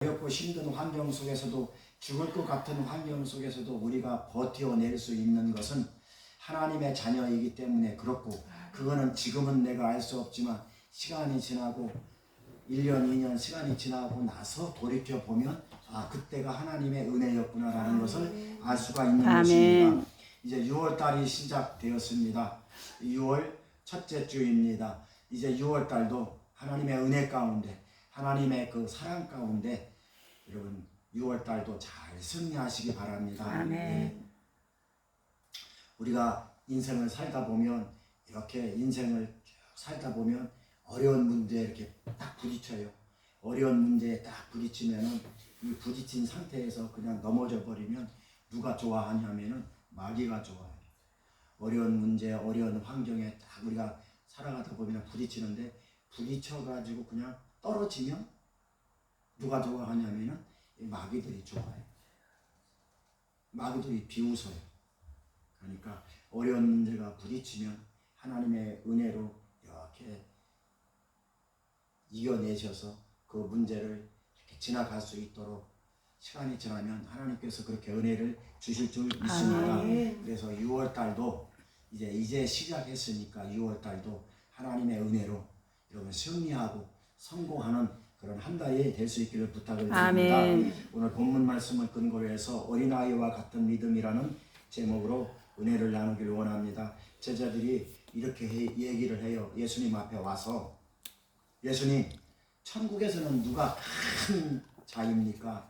어렵고 힘든 환경 속에서도 죽을 것 같은 환경 속에서도 우리가 버텨낼 수 있는 것은 하나님의 자녀이기 때문에 그렇고, 그거는 지금은 내가 알 수 없지만 시간이 지나고 1년, 2년 시간이 지나고 나서 돌이켜보면 그때가 하나님의 은혜였구나라는 것을 알 수가 있는 것입니다. 이제 6월달이 시작되었습니다. 6월 첫째 주입니다. 이제 6월달도 하나님의 은혜 가운데, 하나님의 그 사랑 가운데 여러분 6월달도 잘 승리하시기 바랍니다. 네. 우리가 인생을 살다 보면, 이렇게 인생을 쭉 살다 보면 어려운 문제에 이렇게 딱 부딪혀요. 어려운 문제에 딱 부딪히면은 이 부딪힌 상태에서 그냥 넘어져 버리면 누가 좋아하냐면은 마귀가 좋아해요. 어려운 문제, 어려운 환경에 딱 우리가 살아가다 보면 부딪히는데, 부딪혀가지고 그냥 떨어지면 누가 좋아하냐면은 마귀들이 좋아해요. 마귀들이 비웃어요. 그러니까 어려운 문제가 부딪히면 하나님의 은혜로 이렇게 이겨내셔서 그 문제를 이렇게 지나갈 수 있도록 시간이 지나면 하나님께서 그렇게 은혜를 주실 줄 믿습니다. 그래서 6월달도 이제 시작했으니까 6월달도 하나님의 은혜로 여러분 승리하고 성공하는 그런 한 달이 될 수 있기를 부탁을 드립니다. 오늘 본문 말씀을 근거로 해서 어린아이와 같은 믿음이라는 제목으로 은혜를 나누기를 원합니다. 제자들이 이렇게 얘기를 해요. 예수님 앞에 와서, 예수님, 천국에서는 누가 큰 자입니까?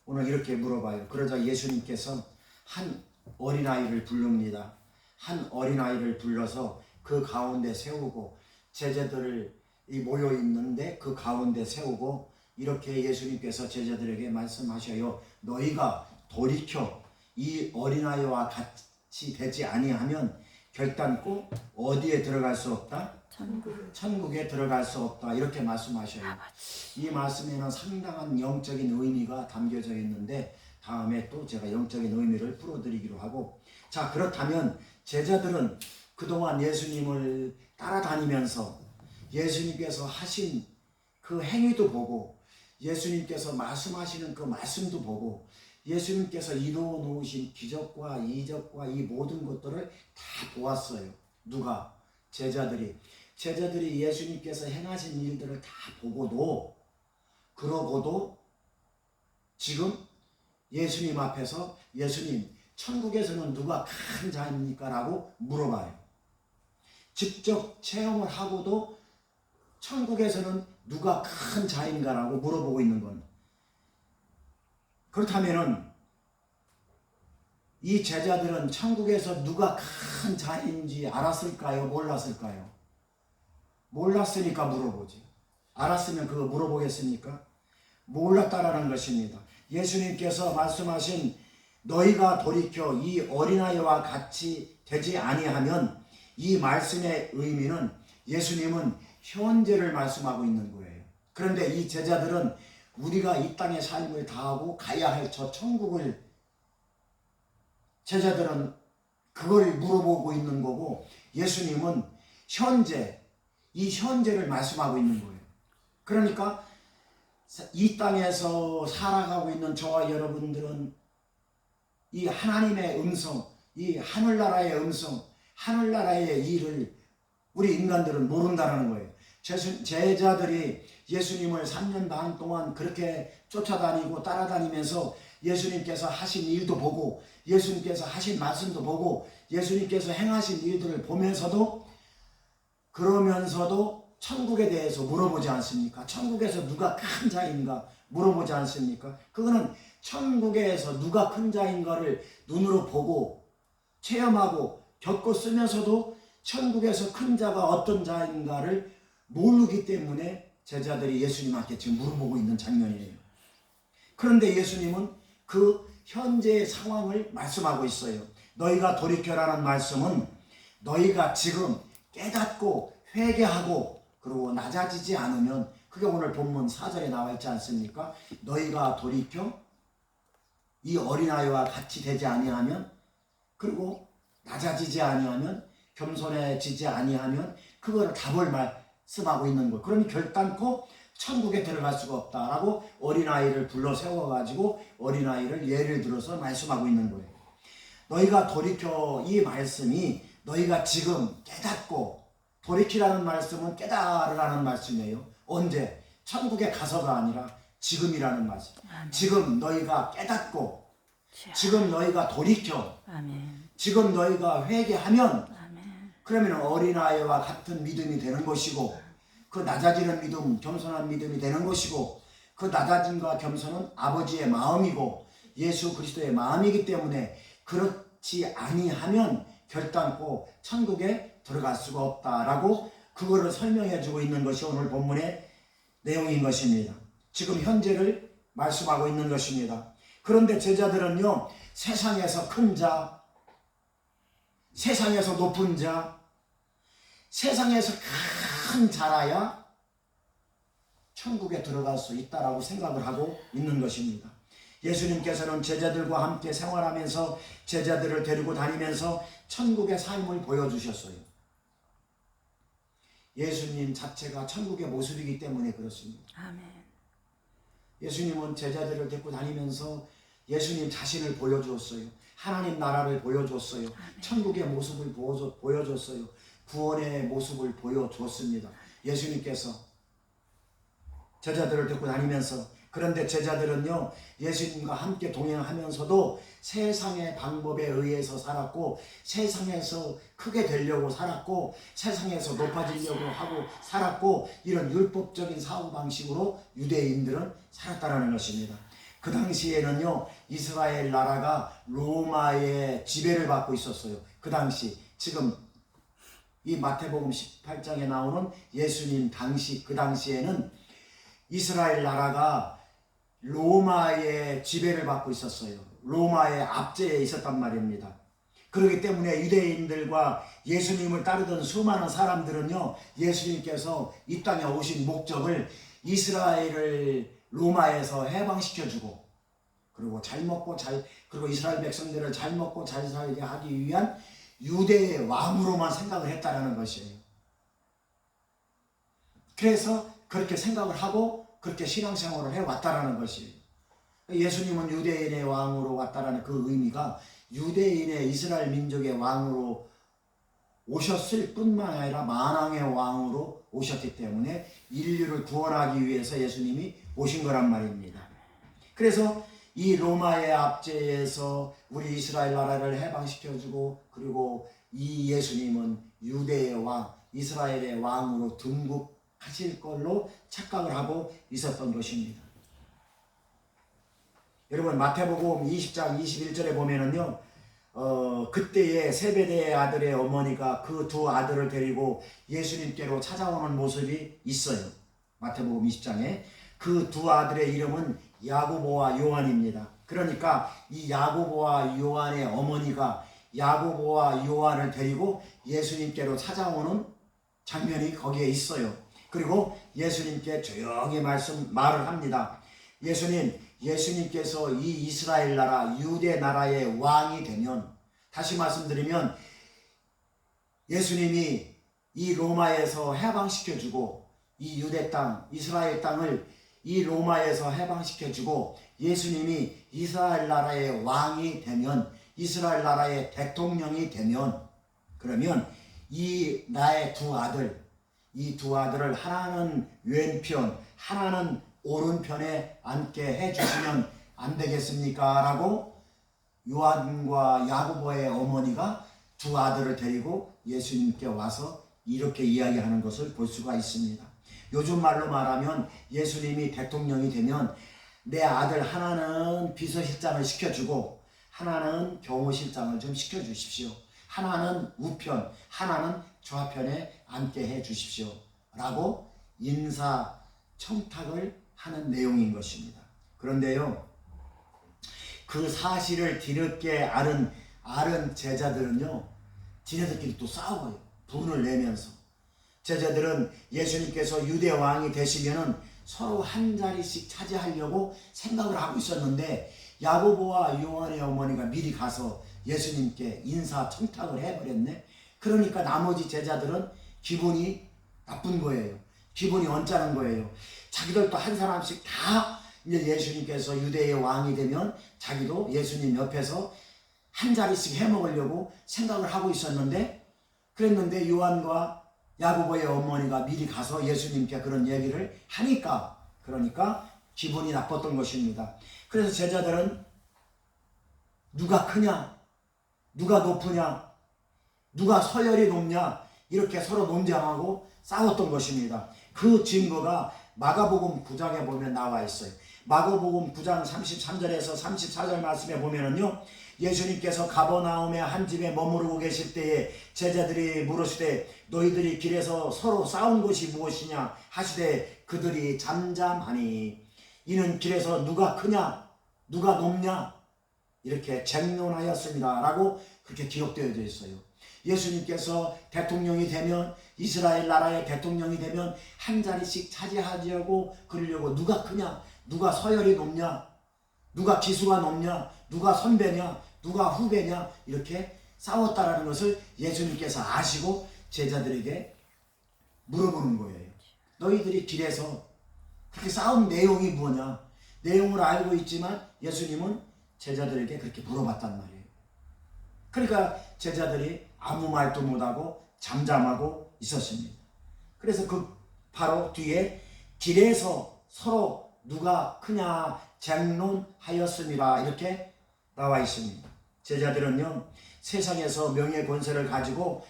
오늘 이렇게 물어봐요. 그러자 예수님께서 한 어린아이를 부릅니다. 한 어린아이를 불러서 그 가운데 세우고, 제자들을 모여 있는데 그 가운데 세우고, 이렇게 예수님께서 제자들에게 말씀하셔요. 너희가 돌이켜 이 어린아이와 같이 되지 아니하면 결단코 어디에 들어갈 수 없다? 천국에 들어갈 수 없다. 이렇게 말씀하셔요. 이 말씀에는 상당한 영적인 의미가 담겨져 있는데 다음에 또 제가 영적인 의미를 풀어드리기로 하고, 자, 그렇다면 제자들은 그동안 예수님을 따라다니면서 예수님께서 하신 그 행위도 보고, 예수님께서 말씀하시는 그 말씀도 보고, 예수님께서 이루어 놓으신 기적과 이적과 이 모든 것들을 다 보았어요. 누가? 제자들이 예수님께서 행하신 일들을 다 보고도, 그러고도 지금 예수님 앞에서 예수님, 천국에서는 누가 큰 자입니까? 라고 물어봐요. 직접 체험을 하고도 천국에서는 누가 큰 자인가? 라고 물어보고 있는 건, 그렇다면은 이 제자들은 천국에서 누가 큰 자인지 알았을까요? 몰랐을까요? 몰랐으니까 물어보지. 알았으면 그거 물어보겠습니까? 몰랐다라는 것입니다. 예수님께서 말씀하신 너희가 돌이켜 이 어린아이와 같이 되지 아니하면, 이 말씀의 의미는 예수님은 현재를 말씀하고 있는 거예요. 그런데 이 제자들은 우리가 이 땅의 삶을 다하고 가야 할 저 천국을, 제자들은 그걸 물어보고 있는 거고, 예수님은 현재, 이 현재를 말씀하고 있는 거예요. 그러니까 이 땅에서 살아가고 있는 저와 여러분들은 이 하나님의 음성, 이 하늘나라의 음성, 하늘나라의 일을 우리 인간들은 모른다는 거예요. 제자들이 예수님을 3년 반 동안 그렇게 쫓아다니고 따라다니면서 예수님께서 하신 일도 보고, 예수님께서 하신 말씀도 보고, 예수님께서 행하신 일들을 보면서도, 그러면서도 천국에 대해서 물어보지 않습니까? 천국에서 누가 큰 자인가 물어보지 않습니까? 그거는 천국에서 누가 큰 자인가를 눈으로 보고 체험하고 겪고 쓰면서도 천국에서 큰 자가 어떤 자인가를 모르기 때문에 제자들이 예수님한테 지금 물어보고 있는 장면이에요. 그런데 예수님은 그 현재의 상황을 말씀하고 있어요. 너희가 돌이켜라는 말씀은 너희가 지금 깨닫고 회개하고 그리고 낮아지지 않으면, 그게 오늘 본문 4절에 나와 있지 않습니까? 너희가 돌이켜 이 어린아이와 같이 되지 아니하면, 그리고 낮아지지 아니하면, 겸손해지지 아니하면, 그거를 답을 말씀하고 있는 거예요. 그러니 결단코 천국에 들어갈 수가 없다라고 어린아이를 불러 세워가지고 어린아이를 예를 들어서 말씀하고 있는 거예요. 너희가 돌이켜, 이 말씀이 너희가 지금 깨닫고, 돌이키라는 말씀은 깨달으라는 말씀이에요. 언제? 천국에 가서가 아니라 지금이라는 말씀. 아멘. 지금 너희가 깨닫고, 지금 너희가 돌이켜, 아멘. 지금 너희가 회개하면, 아멘. 그러면 어린아이와 같은 믿음이 되는 것이고, 그 낮아지는 믿음, 겸손한 믿음이 되는 것이고, 그 낮아짐과 겸손은 아버지의 마음이고 예수 그리스도의 마음이기 때문에, 그렇지 아니하면 결단코 천국에 들어갈 수가 없다라고 그거를 설명해 주고 있는 것이 오늘 본문의 내용인 것입니다. 지금 현재를 말씀하고 있는 것입니다. 그런데 제자들은요, 세상에서 큰 자, 세상에서 높은 자, 세상에서 큰 자라야 천국에 들어갈 수 있다라고 생각을 하고 있는 것입니다. 예수님께서는 제자들과 함께 생활하면서 제자들을 데리고 다니면서 천국의 삶을 보여주셨어요. 예수님 자체가 천국의 모습이기 때문에 그렇습니다. 아멘. 예수님은 제자들을 데리고 다니면서 예수님 자신을 보여주었어요. 하나님 나라를 보여줬어요. 아멘. 천국의 모습을 보여줬어요. 구원의 모습을 보여줬습니다. 예수님께서 제자들을 데리고 다니면서. 그런데 제자들은요, 예수님과 함께 동행하면서도 세상의 방법에 의해서 살았고, 세상에서 크게 되려고 살았고, 세상에서 높아지려고 하고 살았고, 이런 율법적인 사고방식으로 유대인들은 살았다는 것입니다. 그 당시에는요, 이스라엘 나라가 로마의 지배를 받고 있었어요. 그 당시, 지금 이 마태복음 18장에 나오는 예수님 당시, 그 당시에는 이스라엘 나라가 로마의 지배를 받고 있었어요. 로마의 압제에 있었단 말입니다. 그렇기 때문에 유대인들과 예수님을 따르던 수많은 사람들은요, 예수님께서 이 땅에 오신 목적을 이스라엘을 로마에서 해방시켜주고, 그리고 잘 먹고 그리고 이스라엘 백성들을 잘 먹고 잘 살게 하기 위한 유대의 왕으로만 생각을 했다라는 것이에요. 그래서 그렇게 생각을 하고 그렇게 신앙생활을 해왔다라는 것이에요. 예수님은 유대인의 왕으로 왔다라는 그 의미가 유대인의 이스라엘 민족의 왕으로 오셨을 뿐만 아니라 만왕의 왕으로 오셨기 때문에 인류를 구원하기 위해서 예수님이 오신 거란 말입니다. 그래서 이 로마의 압제에서 우리 이스라엘 나라를 해방시켜주고, 그리고 이 예수님은 유대의 왕, 이스라엘의 왕으로 등극하실 걸로 착각을 하고 있었던 것입니다. 여러분, 마태복음 20장 21절에 보면은요, 그때의 세베대의 아들의 어머니가 그 두 아들을 데리고 예수님께로 찾아오는 모습이 있어요. 마태복음 20장에 그 두 아들의 이름은 야고보와 요한입니다. 그러니까 이 야고보와 요한의 어머니가 야고보와 요한을 데리고 예수님께로 찾아오는 장면이 거기에 있어요. 그리고 예수님께 조용히 말을 합니다. 예수님께서 이 이스라엘 나라, 유대 나라의 왕이 되면, 다시 말씀드리면 예수님이 이 로마에서 해방시켜주고, 이 유대 땅, 이스라엘 땅을 이 로마에서 해방시켜주고, 예수님이 이스라엘 나라의 왕이 되면, 이스라엘 나라의 대통령이 되면, 그러면 이 나의 두 아들, 이 두 아들을 하나는 왼편, 하나는 오른편에 앉게 해주시면 안 되겠습니까? 라고 요한과 야고보의 어머니가 두 아들을 데리고 예수님께 와서 이렇게 이야기하는 것을 볼 수가 있습니다. 요즘 말로 말하면 예수님이 대통령이 되면 내 아들 하나는 비서실장을 시켜주고 하나는 경호실장을 좀 시켜주십시오. 하나는 우편, 하나는 좌편에 앉게 해주십시오. 라고 인사청탁을 하는 내용인 것입니다. 그런데요, 그 사실을 뒤늦게 아는 제자들은요, 지네들끼리 또 싸워요. 분을 내면서. 제자들은 예수님께서 유대 왕이 되시면은 서로 한 자리씩 차지하려고 생각을 하고 있었는데, 야고보와 요한의 어머니가 미리 가서 예수님께 인사청탁을 해버렸네. 그러니까 나머지 제자들은 기분이 나쁜 거예요. 기분이 언짢은 거예요. 자기들도 한 사람씩 다 이제 예수님께서 유대의 왕이 되면 자기도 예수님 옆에서 한 자리씩 해먹으려고 생각을 하고 있었는데, 그랬는데 요한과 야고보의 어머니가 미리 가서 예수님께 그런 얘기를 하니까, 그러니까 기분이 나빴던 것입니다. 그래서 제자들은 누가 크냐, 누가 높으냐, 누가 서열이 높냐, 이렇게 서로 논쟁하고 싸웠던 것입니다. 그 증거가 마가복음 9장에 보면 나와 있어요. 마가복음 9장 33절에서 34절 말씀에 보면은요, 예수님께서 가버나움의 한 집에 머무르고 계실 때에 제자들이 물으시되 너희들이 길에서 서로 싸운 것이 무엇이냐 하시되 그들이 잠잠하니 이는 길에서 누가 크냐 누가 높냐 이렇게 쟁론하였습니다 라고 그렇게 기록되어 있어요. 예수님께서 대통령이 되면, 이스라엘 나라의 대통령이 되면 한 자리씩 차지하려고 그러려고 누가 크냐, 누가 서열이 높냐, 누가 기수가 높냐, 누가 선배냐, 누가 후배냐 이렇게 싸웠다라는 것을 예수님께서 아시고 제자들에게 물어보는 거예요. 너희들이 길에서 그렇게 싸운 내용이 뭐냐, 내용을 알고 있지만 예수님은 제자들에게 그렇게 물어봤단 말이에요. 그러니까 제자들이 아무 말도 못하고 잠잠하고 있었습니다. 그래서 그 바로 뒤에 길에서 서로 누가 크냐 쟁론하였습니다 이렇게 나와 있습니다. 제자들은요, 세상에서 명예 권세를 가지고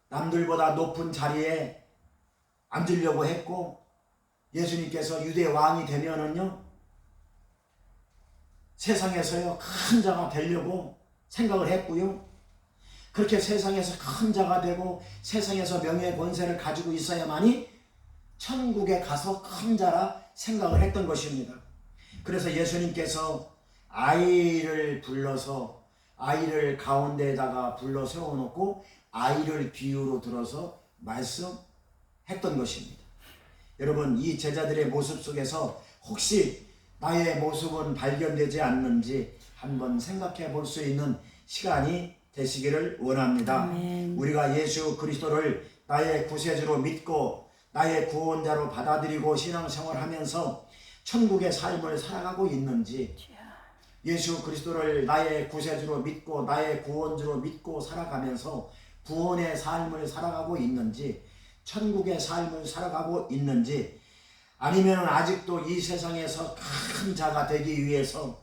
남들보다 높은 자리에 앉으려고 했고, 예수님께서 유대 왕이 되면은요 세상에서요 큰 자가 되려고 생각을 했고요, 그렇게 세상에서 큰 자가 되고 세상에서 명예 권세를 가지고 있어야만이 천국에 가서 큰 자라 생각을 했던 것입니다. 그래서 예수님께서 아이를 불러서 아이를 가운데에다가 불러 세워놓고 아이를 비유로 들어서 말씀했던 것입니다. 여러분, 이 제자들의 모습 속에서 혹시 나의 모습은 발견되지 않는지 한번 생각해 볼 수 있는 시간이 되시기를 원합니다. 아멘. 우리가 예수 그리스도를 나의 구세주로 믿고 나의 구원자로 받아들이고 신앙생활하면서 천국의 삶을 살아가고 있는지, 예수 그리스도를 나의 구세주로 믿고 나의 구원주로 믿고 살아가면서 구원의 삶을 살아가고 있는지, 천국의 삶을 살아가고 있는지, 아니면 아직도 이 세상에서 큰 자가 되기 위해서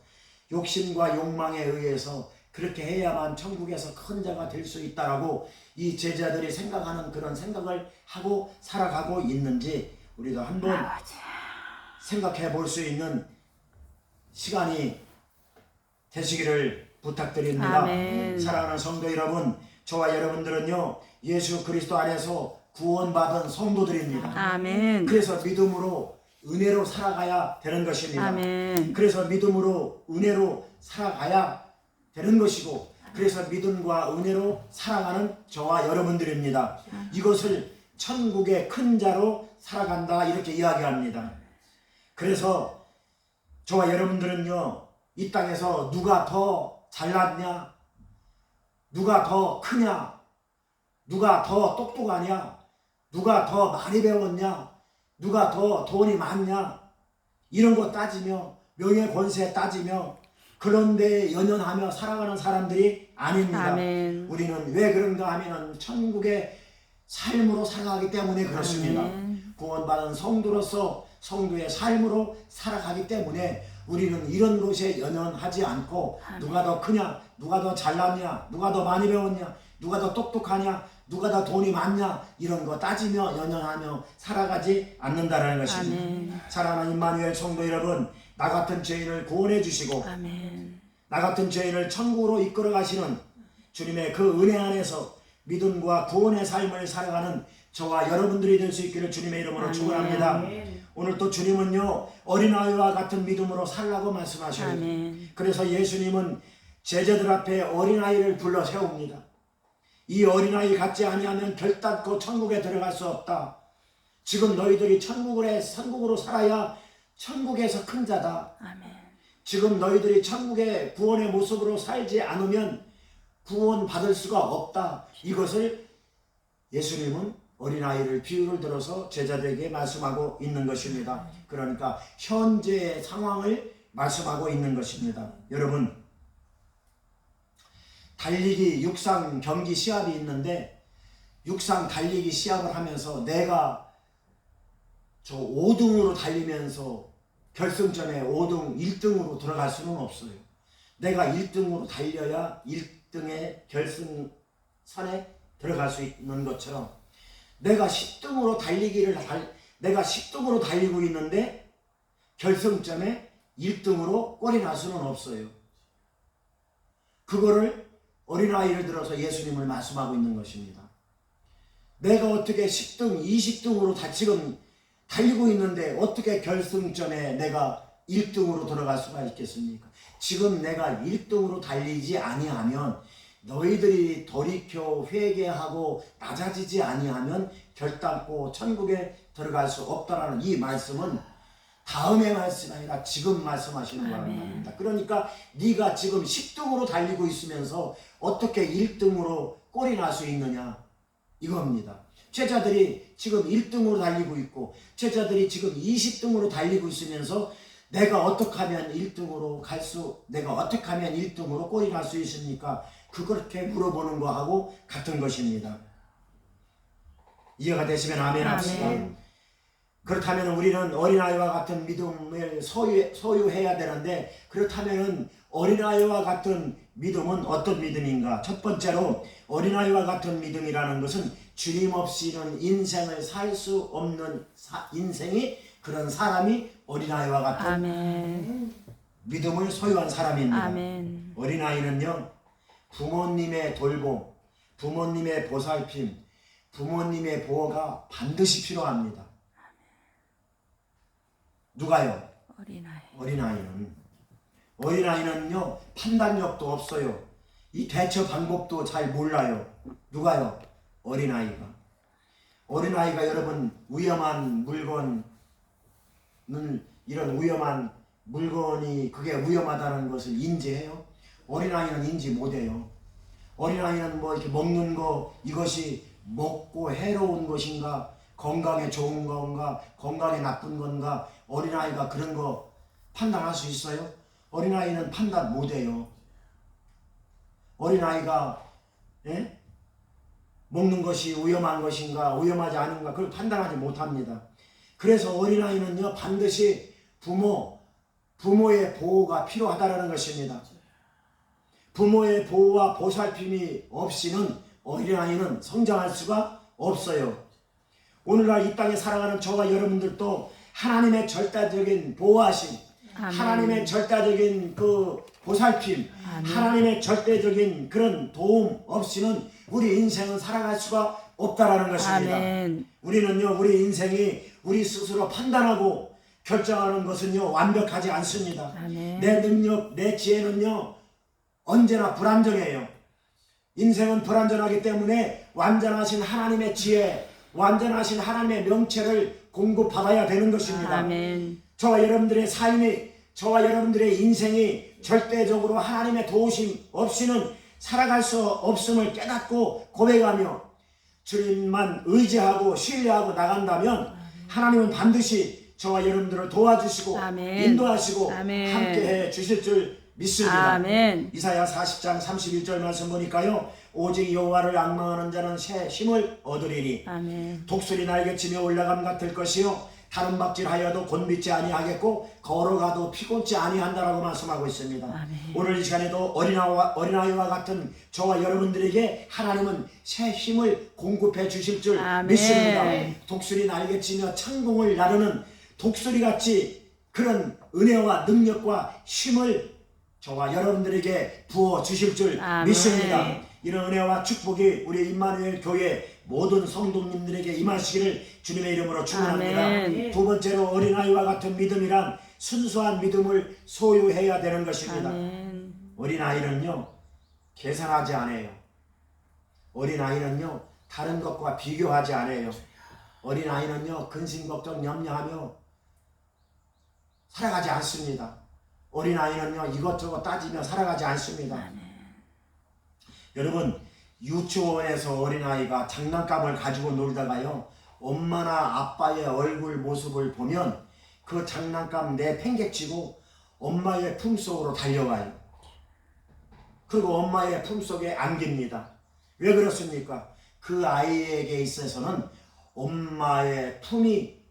욕심과 욕망에 의해서 그렇게 해야만 천국에서 큰 자가 될 수 있다라고 이 제자들이 생각하는 그런 생각을 하고 살아가고 있는지 우리도 한번 생각해 볼 수 있는 시간이 되시기를 부탁드립니다. 아멘. 사랑하는 성도 여러분, 저와 여러분들은요 예수 그리스도 안에서 구원받은 성도들입니다. 아멘. 그래서 믿음으로 은혜로 살아가야 되는 것입니다. 아멘. 그래서 믿음으로 은혜로 살아가야 되는 것이고, 그래서 믿음과 은혜로 살아가는 저와 여러분들입니다. 이것을 천국의 큰 자로 살아간다 이렇게 이야기합니다. 그래서 저와 여러분들은요 이 땅에서 누가 더 잘났냐, 누가 더 크냐, 누가 더 똑똑하냐, 누가 더 많이 배웠냐, 누가 더 돈이 많냐, 이런 거 따지며 명예 권세 따지며 그런 데 연연하며 살아가는 사람들이 아닙니다. 아멘. 우리는 왜 그런가 하면 천국의 삶으로 살아가기 때문에 그렇습니다. 아멘. 구원받은 성도로서 성도의 삶으로 살아가기 때문에 우리는 이런 것에 연연하지 않고 누가 더 크냐, 누가 더 잘났냐, 누가 더 많이 배웠냐, 누가 더 똑똑하냐, 누가 더 돈이 많냐, 이런 거 따지며 연연하며 살아가지 않는다는 것입니다. 아멘. 사랑하는 임마누엘 성도 여러분, 나 같은 죄인을 구원해 주시고 아멘. 나 같은 죄인을 천국으로 이끌어 가시는 주님의 그 은혜 안에서 믿음과 구원의 삶을 살아가는 저와 여러분들이 될 수 있기를 주님의 이름으로 축원합니다. 오늘 또 주님은요 어린아이와 같은 믿음으로 살라고 말씀하셔요. 아멘. 그래서 예수님은 제자들 앞에 어린아이를 불러 세웁니다. 이 어린아이 같지 아니하면 결단코 천국에 들어갈 수 없다. 지금 너희들이 천국으로 살아야 천국에서 큰 자다. 아멘. 지금 너희들이 천국의 구원의 모습으로 살지 않으면 구원 받을 수가 없다. 이것을 예수님은 어린아이를 비유를 들어서 제자들에게 말씀하고 있는 것입니다. 그러니까 현재의 상황을 말씀하고 있는 것입니다. 여러분, 달리기 육상 경기 시합이 있는데 육상 달리기 시합을 하면서 내가 저 5등으로 달리면서 결승전에 5등, 1등으로 들어갈 수는 없어요. 내가 1등으로 달려야 1등의 결승선에 들어갈 수 있는 것처럼 내가 10등으로 달리고 있는데 결승점에 1등으로 꼴이 날 수는 없어요. 그거를 어린아이를 들어서 예수님을 말씀하고 있는 것입니다. 내가 어떻게 10등, 20등으로 지금 달리고 있는데 어떻게 결승점에 내가 1등으로 들어갈 수가 있겠습니까? 지금 내가 1등으로 달리지 아니하면 너희들이 돌이켜 회개하고 낮아지지 아니하면 결단코 천국에 들어갈 수 없다라는 이 말씀은 다음의 말씀이 아니라 지금 말씀하시는 거라는 말입니다. 그러니까 네가 지금 10등으로 달리고 있으면서 어떻게 1등으로 꼴이 날 수 있느냐 이겁니다. 제자들이 지금 1등으로 달리고 있고 제자들이 지금 20등으로 달리고 있으면서 내가 어떻게 하면 1등으로 꼴이 날 수 있습니까? 그렇게 물어보는 거하고 같은 것입니다. 이해가 되시면 아멘 합시다. 아멘. 그렇다면 우리는 어린아이와 같은 믿음을 소유해야 되는데 그렇다면 어린아이와 같은 믿음은 어떤 믿음인가? 첫 번째로 어린아이와 같은 믿음이라는 것은 주님 없이는 인생을 살 수 없는 인생이 그런 사람이 어린아이와 같은 아멘. 믿음을 소유한 사람입니다. 아멘. 어린아이는요 부모님의 돌봄, 부모님의 보살핌, 부모님의 보호가 반드시 필요합니다. 누가요? 어린아이는요 판단력도 없어요. 이 대처 방법도 잘 몰라요. 누가요? 어린아이가 여러분 위험한 물건은 이런 위험한 물건이 그게 위험하다는 것을 인지해요? 어린아이는 인지 못해요. 어린아이는 뭐 이렇게 먹는 거 이것이 먹고 해로운 것인가 건강에 좋은 건가 건강에 나쁜 건가 어린아이가 그런 거 판단할 수 있어요? 어린아이는 판단 못해요. 어린아이가 먹는 것이 위험한 것인가 위험하지 않은가 그걸 판단하지 못합니다. 그래서 어린아이는요 반드시 부모의 보호가 필요하다는 것입니다. 부모의 보호와 보살핌이 없이는 어린아이는 성장할 수가 없어요. 오늘날 이 땅에 살아가는 저와 여러분들도 하나님의 절대적인 보호하심, 아멘. 하나님의 절대적인 그 보살핌, 아멘. 하나님의 절대적인 그런 도움 없이는 우리 인생은 살아갈 수가 없다라는 것입니다. 아멘. 우리는요, 우리 인생이 우리 스스로 판단하고 결정하는 것은요, 완벽하지 않습니다. 아멘. 내 능력, 내 지혜는요, 언제나 불완전해요. 인생은 불완전하기 때문에 완전하신 하나님의 지혜, 완전하신 하나님의 명체를 공급받아야 되는 것입니다. 아멘. 저와 여러분들의 삶이, 저와 여러분들의 인생이 절대적으로 하나님의 도우심 없이는 살아갈 수 없음을 깨닫고 고백하며 주님만 의지하고 신뢰하고 나간다면 하나님은 반드시 저와 여러분들을 도와주시고 아멘. 인도하시고 아멘. 함께해 주실 줄 믿습니다. 아멘. 이사야 40장 31절 말씀 보니까요. 오직 여호와를 앙망하는 자는 새 힘을 얻으리니 아멘. 독수리 날개치며 올라감 같을 것이요 다른 박질하여도 곤비지 아니하겠고 걸어가도 피곤치 아니한다라고 말씀하고 있습니다. 아멘. 오늘 이 시간에도 어린아이와 같은 저와 여러분들에게 하나님은 새 힘을 공급해 주실 줄 아멘. 믿습니다. 독수리 날개치며 창공을 나르는 독수리같이 그런 은혜와 능력과 힘을 저와 여러분들에게 부어 주실 줄 아멘. 믿습니다. 이런 은혜와 축복이 우리 임마누엘 교회 모든 성도님들에게 임하시기를 주님의 이름으로 축원합니다. 아멘. 두 번째로 어린아이와 같은 믿음이란 순수한 믿음을 소유해야 되는 것입니다. 아멘. 어린아이는요 계산하지 않아요. 어린아이는요 다른 것과 비교하지 않아요. 어린아이는요 근심걱정 염려하며 살아가지 않습니다. 어린아이는요 이것저것 따지며 살아가지 않습니다. 아멘. 여러분 유치원에서 어린아이가 장난감을 가지고 놀다가요, 엄마나 아빠의 얼굴 모습을 보면 그 장난감 내팽개치고 엄마의 품속으로 달려가요. 그리고 엄마의 품속에 안깁니다. 왜 그렇습니까? 그 아이에게 있어서는 엄마의 품이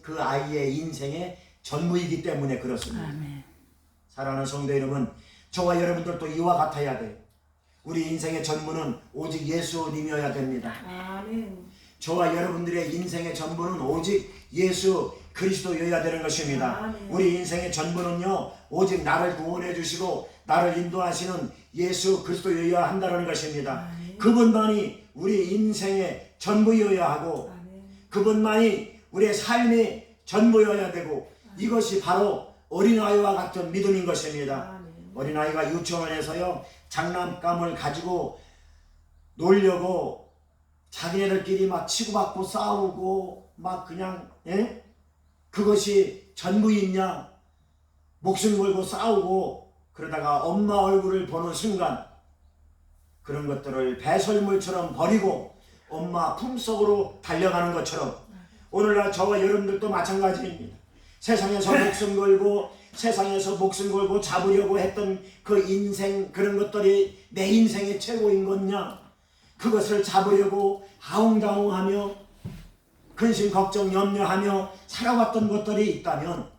그 아이의 인생의 전부이기 때문에 그렇습니다. 아멘. 사랑하는 성도 여러분, 저와 여러분들도 이와 같아야 돼요. 우리 인생의 전부는 오직 예수님이어야 됩니다. 아멘. 저와 여러분들의 인생의 전부는 오직 예수 그리스도여야 되는 것입니다. 아멘. 우리 인생의 전부는요, 오직 나를 구원해 주시고 나를 인도하시는 예수 그리스도여야 한다는 것입니다. 아멘. 그분만이 우리 인생의 전부여야 하고 아멘. 그분만이 우리의 삶의 전부여야 되고 이것이 바로 어린아이와 같은 믿음인 것입니다. 아멘. 어린아이가 유치원에서요, 장난감을 가지고 놀려고 자기네들끼리 막 치고받고 싸우고 막 그냥 그것이 전부있냐, 목숨 걸고 싸우고 그러다가 엄마 얼굴을 보는 순간 그런 것들을 배설물처럼 버리고 엄마 품속으로 달려가는 것처럼 오늘날 저와 여러분들도 마찬가지입니다. 세상에서 목숨 걸고 잡으려고 했던 그 인생, 그런 것들이 내 인생의 최고인 것냐, 그것을 잡으려고 아웅다웅하며 근심 걱정 염려하며 살아왔던 것들이 있다면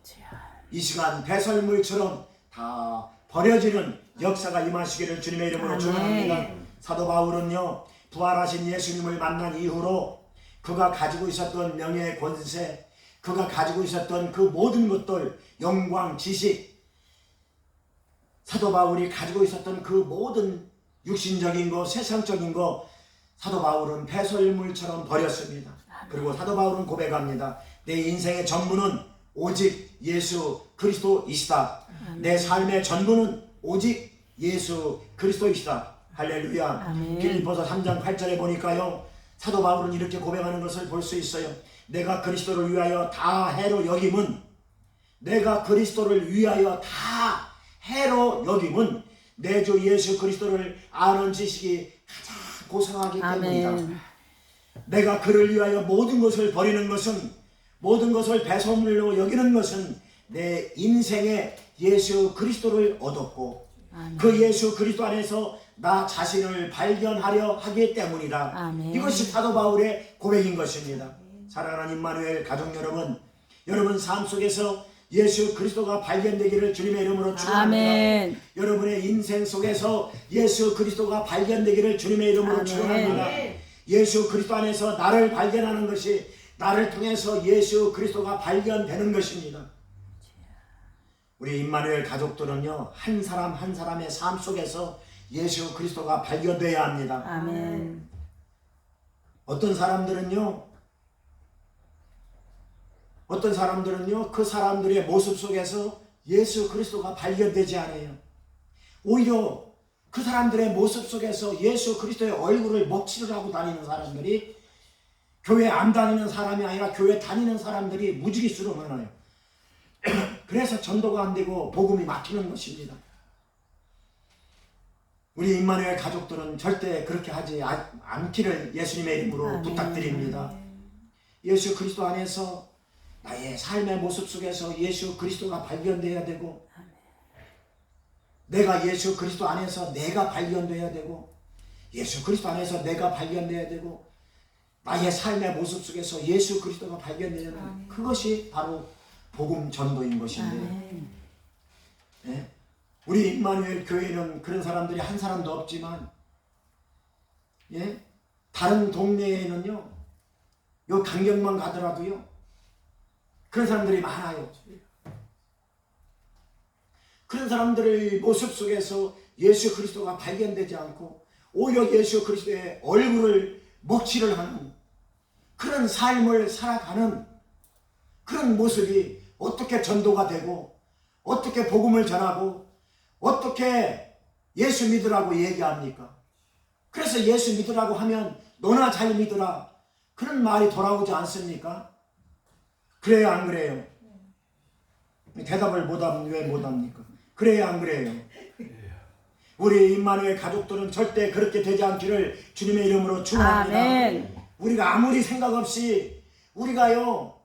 이 시간 배설물처럼 다 버려지는 역사가 임하시기를 주님의 이름으로 축원합니다. 사도 바울은요, 부활하신 예수님을 만난 이후로 그가 가지고 있었던 명예, 권세, 그가 가지고 있었던 그 모든 것들, 영광, 지식, 사도 바울이 가지고 있었던 그 모든 육신적인 거, 세상적인 거, 사도 바울은 배설물처럼 버렸습니다. 그리고 사도 바울은 고백합니다. 내 인생의 전부는 오직 예수 그리스도이시다. 내 삶의 전부는 오직 예수 그리스도이시다. 할렐루야. 아멘. 빌립보서 3장 8절에 보니까요, 사도 바울은 이렇게 고백하는 것을 볼 수 있어요. 내가 그리스도를 위하여 다 해로 여김은, 내가 그리스도를 위하여 다 해로 여김은 내 주 예수 그리스도를 아는 지식이 가장 고상하기 때문이다. 아멘. 내가 그를 위하여 모든 것을 버리는 것은, 모든 것을 배설물로 여기는 것은 내 인생에 예수 그리스도를 얻었고 아멘. 그 예수 그리스도 안에서 나 자신을 발견하려 하기 때문이다. 아멘. 이것이 사도 바울의 고백인 것입니다. 사랑하는 임마누엘 가족 여러분, 여러분 삶 속에서 예수 그리스도가 발견되기를 주님의 이름으로 축원합니다. 아멘. 여러분의 인생 속에서 예수 그리스도가 발견되기를 주님의 이름으로 아멘. 축원합니다. 예수 그리스도 안에서 나를 발견하는 것이, 나를 통해서 예수 그리스도가 발견되는 것입니다. 우리 임마누엘 가족들은요, 한 사람 한 사람의 삶 속에서 예수 그리스도가 발견되어야 합니다. 아멘. 어떤 사람들은요 그 사람들의 모습 속에서 예수 그리스도가 발견되지 않아요. 오히려 그 사람들의 모습 속에서 예수 그리스도의 얼굴을 먹칠을 하고 다니는 사람들이, 교회 안 다니는 사람이 아니라 교회 다니는 사람들이 무지기수로 많아요. 그래서 전도가 안 되고 복음이 막히는 것입니다. 우리 임마누엘 가족들은 절대 그렇게 하지 않기를 예수님의 이름으로 아멘. 부탁드립니다. 예수 그리스도 안에서 나의 삶의 모습 속에서 예수 그리스도가 발견되어야 되고, 내가 예수 그리스도 안에서 내가 발견되어야 되고, 예수 그리스도 안에서 내가 발견되어야 되고, 나의 삶의 모습 속에서 예수 그리스도가 발견되어야 되는, 그것이 바로 복음 전도인 것인데, 네? 우리 임마누엘 교회는 그런 사람들이 한 사람도 없지만, 예? 다른 동네에는요, 요 간격만 가더라도요, 그런 사람들이 많아요. 그런 사람들의 모습 속에서 예수 그리스도가 발견되지 않고 오히려 예수 그리스도의 얼굴을 먹칠을 하는 그런 삶을 살아가는 그런 모습이 어떻게 전도가 되고, 어떻게 복음을 전하고, 어떻게 예수 믿으라고 얘기합니까? 그래서 예수 믿으라고 하면 너나 잘 믿으라, 그런 말이 돌아오지 않습니까? 그래요, 안 그래요? 대답을 왜 못합니까? 그래요, 안 그래요? 우리 임마누엘 가족들은 절대 그렇게 되지 않기를 주님의 이름으로 축원합니다. 아멘. 우리가 아무리 생각 없이 우리가요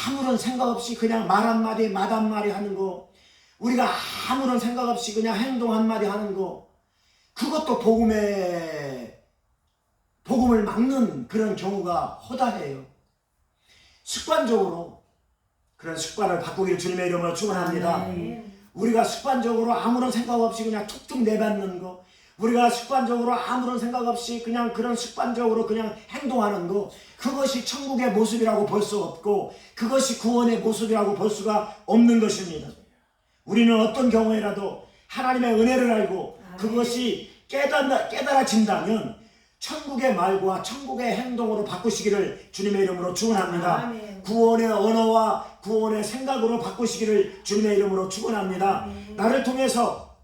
아무런 생각 없이 그냥 말 한마디 말 한마디 하는 거, 우리가 아무런 생각 없이 그냥 행동 한마디 하는 거, 그것도 복음을 막는 그런 경우가 허다해요. 습관적으로 그런 습관을 바꾸기를 주님의 이름으로 축원합니다. 우리가 습관적으로 아무런 생각 없이 그냥 툭툭 내뱉는 거, 우리가 습관적으로 아무런 생각 없이 그냥 그런 습관적으로 그냥 행동하는 거, 그것이 천국의 모습이라고 볼 수 없고 그것이 구원의 모습이라고 볼 수가 없는 것입니다. 우리는 어떤 경우에라도 하나님의 은혜를 알고 그것이 깨달아진다면 천국의 말과 천국의 행동으로 바꾸시기를 주님의 이름으로 축원합니다. 구원의 언어와 구원의 생각으로 바꾸시기를 주님의 이름으로 축원합니다. 나를 통해서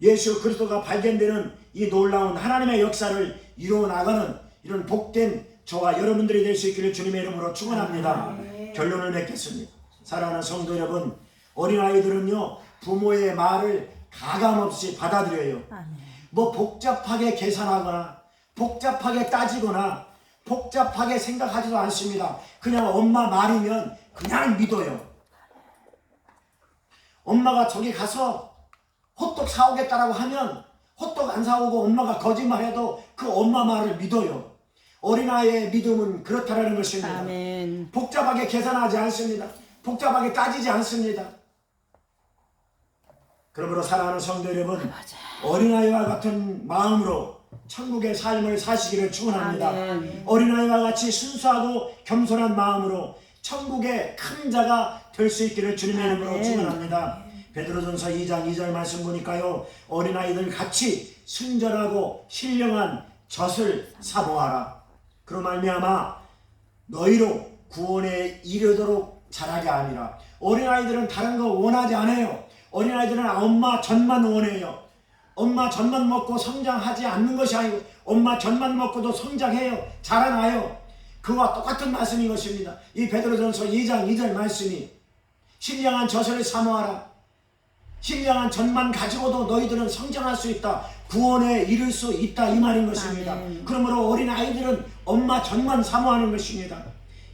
예수 그리스도가 발견되는 이 놀라운 하나님의 역사를 이루어 나가는 이런 복된 저와 여러분들이 될 수 있기를 주님의 이름으로 축원합니다. 결론을 맺겠습니다. 사랑하는 성도 여러분, 어린아이들은요 부모의 말을 가감없이 받아들여요. 뭐 복잡하게 계산하거나 복잡하게 따지거나 복잡하게 생각하지도 않습니다. 그냥 엄마 말이면 그냥 믿어요. 엄마가 저기 가서 호떡 사오겠다라고 하면 호떡 안 사오고 엄마가 거짓말해도 그 엄마 말을 믿어요. 어린아이의 믿음은 그렇다라는 것입니다. 아멘. 복잡하게 계산하지 않습니다. 복잡하게 따지지 않습니다. 그러므로 사랑하는 성도 여러분, 어린아이와 같은 마음으로 천국의 삶을 사시기를 축원합니다. 아멘. 어린아이와 같이 순수하고 겸손한 마음으로 천국의 큰 자가 될 수 있기를 주님의 이름으로 아멘. 축원합니다. 베드로전서 2장 2절 말씀 보니까요, 어린아이들 같이 순전하고 신령한 젖을 사모하라. 그로 말미암아 너희로 구원에 이르도록 자라게 하니라. 어린아이들은 다른 거 원하지 않아요. 어린아이들은 엄마 젖만 원해요. 엄마 젖만 먹고 성장하지 않는 것이 아니고 엄마 젖만 먹고도 성장해요. 자라나요. 그와 똑같은 말씀인 것입니다. 이 베드로전서 2장 2절 말씀이 신령한 젖을 사모하라. 신령한 젖만 가지고도 너희들은 성장할 수 있다. 구원에 이를 수 있다. 이 말인 것입니다. 아멘. 그러므로 어린아이들은 엄마 젖만 사모하는 것입니다.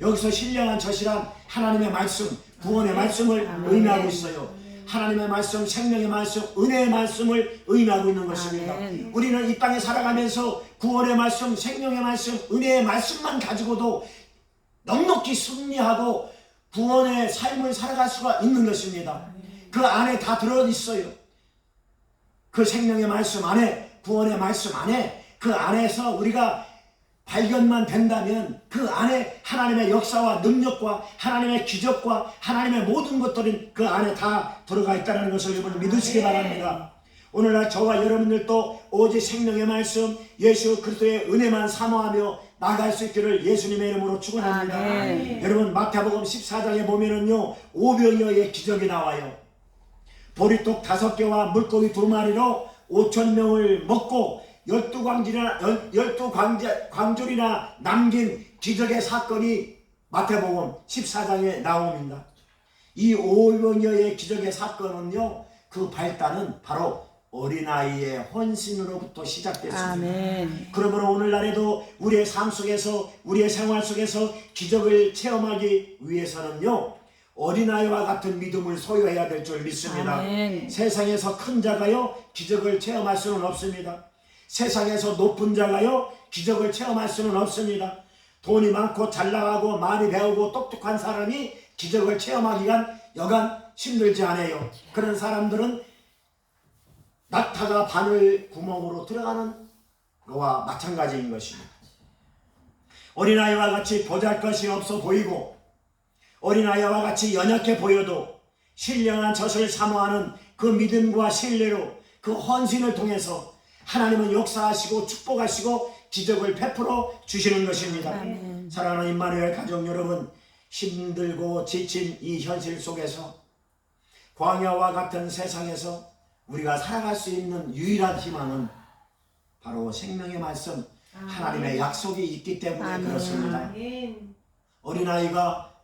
여기서 신령한 젖이란 하나님의 말씀, 구원의 말씀을 의미하고 있어요. 하나님의 말씀, 생명의 말씀, 은혜의 말씀을 의미하고 있는 것입니다. 아멘. 우리는 이 땅에 살아가면서 구원의 말씀, 생명의 말씀, 은혜의 말씀만 가지고도 넉넉히 승리하고 구원의 삶을 살아갈 수가 있는 것입니다. 그 안에 다 들어있어요. 그 생명의 말씀 안에, 구원의 말씀 안에, 그 안에서 우리가 발견만 된다면 그 안에 하나님의 역사와 능력과 하나님의 기적과 하나님의 모든 것들이 그 안에 다 들어가 있다는 것을 여러분 믿으시기 바랍니다. 오늘날 저와 여러분들도 오직 생명의 말씀, 예수 그리스도의 은혜만 사모하며 나갈 수 있기를 예수님의 이름으로 축원합니다. 아멘. 여러분 마태복음 14장에 보면은요 5병여의 기적이 나와요. 보리떡 5개와 물고기 2마리로 5,000명을 먹고 12광줄이나 남긴 기적의 사건이 마태복음 14장에 나옵니다. 이 5병여의 기적의 사건은요 그 발단은 바로 어린아이의 헌신으로부터 시작됐습니다. 아멘. 그러므로 오늘날에도 우리의 삶 속에서 우리의 생활 속에서 기적을 체험하기 위해서는요 어린아이와 같은 믿음을 소유해야 될 줄 믿습니다. 아멘. 세상에서 큰 자가요 기적을 체험할 수는 없습니다. 세상에서 높은 자가요 기적을 체험할 수는 없습니다. 돈이 많고 잘 나가고 많이 배우고 똑똑한 사람이 기적을 체험하기가 여간 힘들지 않아요. 그런 사람들은 낙타가 바늘 구멍으로 들어가는 거와 마찬가지인 것입니다. 어린아이와 같이 보잘것이 없어 보이고 어린아이와 같이 연약해 보여도 신령한 젖을 사모하는 그 믿음과 신뢰로 그 헌신을 통해서 하나님은 역사하시고 축복하시고 기적을 베풀어 주시는 것입니다. 아멘. 사랑하는 임마누엘 가족 여러분, 힘들고 지친 이 현실 속에서 광야와 같은 세상에서 우리가 살아갈 수 있는 유일한 희망은 바로 생명의 말씀, 하나님의 약속이 있기 때문에 아멘. 그렇습니다. 어린아이가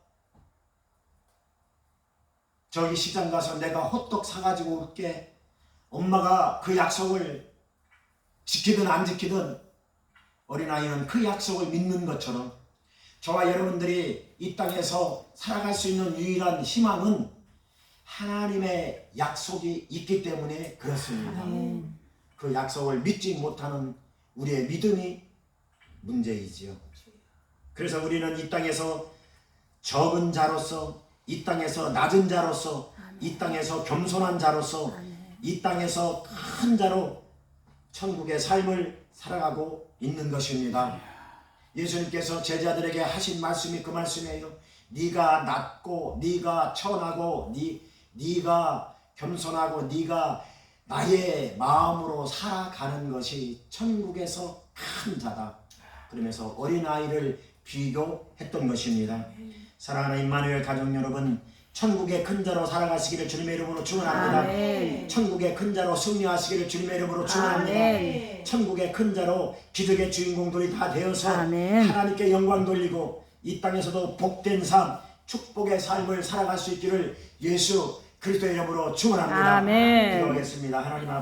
저기 시장 가서 내가 호떡 사가지고 올게, 엄마가 그 약속을 지키든 안 지키든 어린아이는 그 약속을 믿는 것처럼 저와 여러분들이 이 땅에서 살아갈 수 있는 유일한 희망은 하나님의 약속이 있기 때문에 그렇습니다. 그 약속을 믿지 못하는 우리의 믿음이 문제이지요. 그래서 우리는 이 땅에서 적은 자로서, 이 땅에서 낮은 자로서, 이 땅에서 겸손한 자로서, 이 땅에서 큰 자로 천국의 삶을 살아가고 있는 것입니다. 예수님께서 제자들에게 하신 말씀이 그 말씀이에요. 네가 낮고 네가 천하고 네가 겸손하고 네가 나의 마음으로 살아가는 것이 천국에서 큰 자다. 그러면서 어린아이를 비교했던 것입니다. 사랑하는 임마누엘 가족 여러분, 천국의 큰 자로 살아가시기를 주님의 이름으로 축원합니다. 아멘. 천국의 큰 자로 승리하시기를 주님의 이름으로 축원합니다. 아멘. 천국의 큰 자로 기적의 주인공들이 다 되어서 아멘. 하나님께 영광 돌리고 이 땅에서도 복된 삶, 축복의 삶을 살아갈 수 있기를 예수 그리스도의 이름으로 축원합니다. 아멘. 기도하겠습니다. 하나님 아버지